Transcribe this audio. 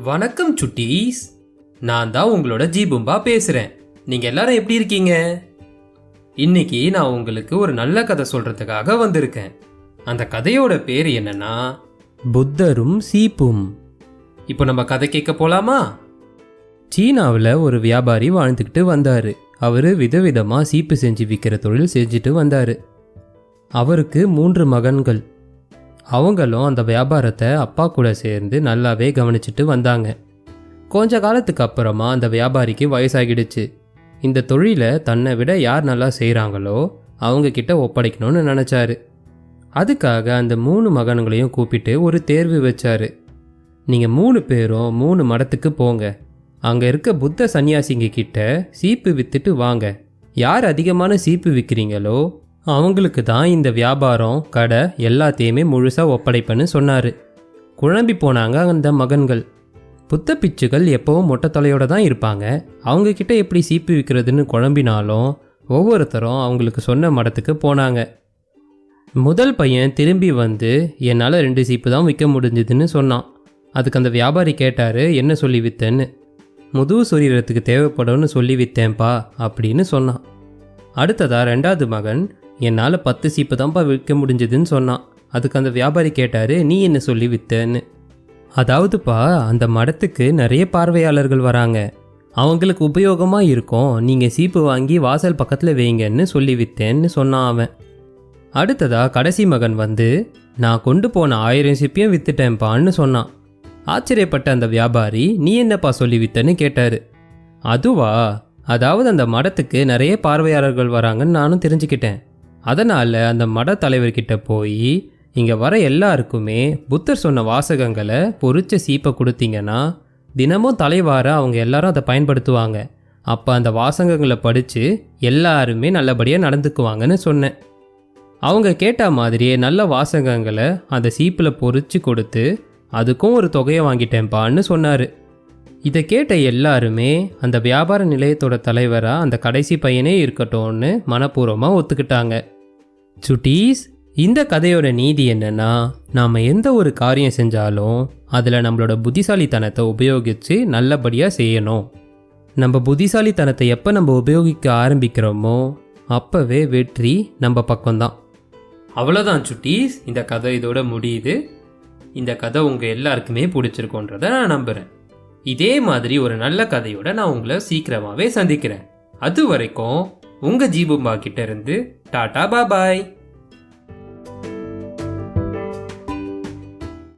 வணக்கம் சுட்டீஸ். நான் தான் உங்களோட ஜீபும்பா பேசுறேன். நீங்க எல்லாரும் எப்படி இருக்கீங்க? இன்னைக்கு நான் உங்களுக்கு ஒரு நல்ல கதை சொல்றதுக்காக வந்திருக்கேன். அந்த கதையோட பேர் என்னன்னா புத்தரும் சீப்பும். இப்போ நம்ம கதை கேட்க போலாமா? சீனாவில் ஒரு வியாபாரி வாழ்ந்துக்கிட்டு வந்தாரு. அவரு விதவிதமா சீப்பு செஞ்சு விற்கிற தொழில் செஞ்சுட்டு வந்தாரு. அவருக்கு 3 மகன்கள். அவங்களும் அந்த வியாபாரத்தை அப்பா கூட சேர்ந்து நல்லாவே கவனிச்சுட்டு வந்தாங்க. கொஞ்ச காலத்துக்கு அப்புறமா அந்த வியாபாரிக்கு வயசாகிடுச்சு. இந்த தொழிலை தன்னை விட யார் நல்லா செய்கிறாங்களோ அவங்க கிட்ட ஒப்படைக்கணும்னு நினச்சாரு. அதுக்காக அந்த 3 மகன்களையும் கூப்பிட்டு ஒரு தேர்வு வச்சாரு. நீங்கள் 3 பேரும் 3 மடத்துக்கு போங்க. அங்கே இருக்க புத்த சன்னியாசிங்க கிட்ட சீப்பு விற்றுட்டு வாங்க. யார் அதிகமான சீப்பு விற்கிறீங்களோ அவங்களுக்கு தான் இந்த வியாபாரம், கடை எல்லாத்தையுமே முழுசாக ஒப்படைப்பேன்னு சொன்னார். குழம்பி போனாங்க அந்த மகன்கள். புத்த பிச்சுகள் எப்போவும் மொட்டை தலையோடு தான் இருப்பாங்க. அவங்கக்கிட்ட எப்படி சீப்பு விற்கிறதுன்னு குழம்பினாலும் ஒவ்வொருத்தரும் அவங்களுக்கு சொன்ன மடத்துக்கு போனாங்க. முதல் பையன் திரும்பி வந்து என்னால் 2 சீப்பு தான் விற்க முடிஞ்சுதுன்னு சொன்னான். அதுக்கு அந்த வியாபாரி கேட்டார், என்ன சொல்லி விற்றேன்னு. முதுகு சொரியறதுக்கு தேவைப்படும்னு சொல்லி விற்றேன்ப்பா அப்படின்னு சொன்னான். அடுத்ததா 2வது மகன் என்னால் 10 சீப்பு தான்ப்பா விற்க முடிஞ்சதுன்னு சொன்னான். அதுக்கு அந்த வியாபாரி கேட்டார், நீ என்ன சொல்லி விற்றேன்னு. அதாவதுப்பா, அந்த மடத்துக்கு நிறைய பார்வையாளர்கள் வராங்க, அவங்களுக்கு உபயோகமாக இருக்கும், நீங்கள் சீப்பு வாங்கி வாசல் பக்கத்தில் வைங்கன்னு சொல்லி விற்றேன்னு சொன்னான் அவன். அடுத்ததா கடைசி மகன் வந்து நான் கொண்டு போன 1000 சீப்பையும் விற்றுட்டேன்ப்பான்னு சொன்னான். ஆச்சரியப்பட்ட அந்த வியாபாரி, நீ என்னப்பா சொல்லி விற்றேன்னு கேட்டார். அதுவா, அதாவது அந்த மடத்துக்கு நிறைய பார்வையாளர்கள் வராங்கன்னு நானும் தெரிஞ்சுக்கிட்டேன். அதனால் அந்த மட தலைவர்கிட்ட போய் இங்கே வர எல்லாருக்குமே புத்தர் சொன்ன வாசகங்களை பொறிச்ச சீப்பை கொடுத்தீங்கன்னா தினமும் தலைவார அவங்க எல்லாரும் அதை பயன்படுத்துவாங்க. அப்போ அந்த வாசகங்களை படித்து எல்லாருமே நல்லபடியாக நடந்துக்குவாங்கன்னு சொன்னேன். அவங்க கேட்ட மாதிரியே நல்ல வாசகங்களை அந்த சீப்பில் பொறிச்சு கொடுத்து அதுக்கும் ஒரு தொகையை வாங்கிட்டேன்ப்பான்னு சொன்னார். இதை கேட்ட எல்லாருமே அந்த வியாபார நிலையத்தோட தலைவராக அந்த கடைசி பையனே இருக்கட்டும்னு மனப்பூர்வமாக ஒத்துக்கிட்டாங்க. சுட்டீஸ், இந்த கதையோட நீதி என்னன்னா, நாம் எந்த ஒரு காரியம் செஞ்சாலும் அதில் நம்மளோட புத்திசாலித்தனத்தை உபயோகித்து நல்லபடியாக செய்யணும். நம்ம புத்திசாலித்தனத்தை எப்போ நம்ம உபயோகிக்க ஆரம்பிக்கிறோமோ அப்போவே வெற்றி நம்ம பக்கம்தான். அவ்வளோதான் சுட்டீஸ், இந்த கதை இதோட முடியுது. இந்த கதை உங்கள் எல்லாருக்குமே பிடிச்சிருக்கோன்றதை நான் நம்புகிறேன். இதே மாதிரி ஒரு நல்ல கதையோட நான் உங்களை சீக்கிரமாகவே சந்திக்கிறேன். அது வரைக்கும் உங்கள் ஜீபும்பா கிட்ட இருந்து டாடா பாபாய்.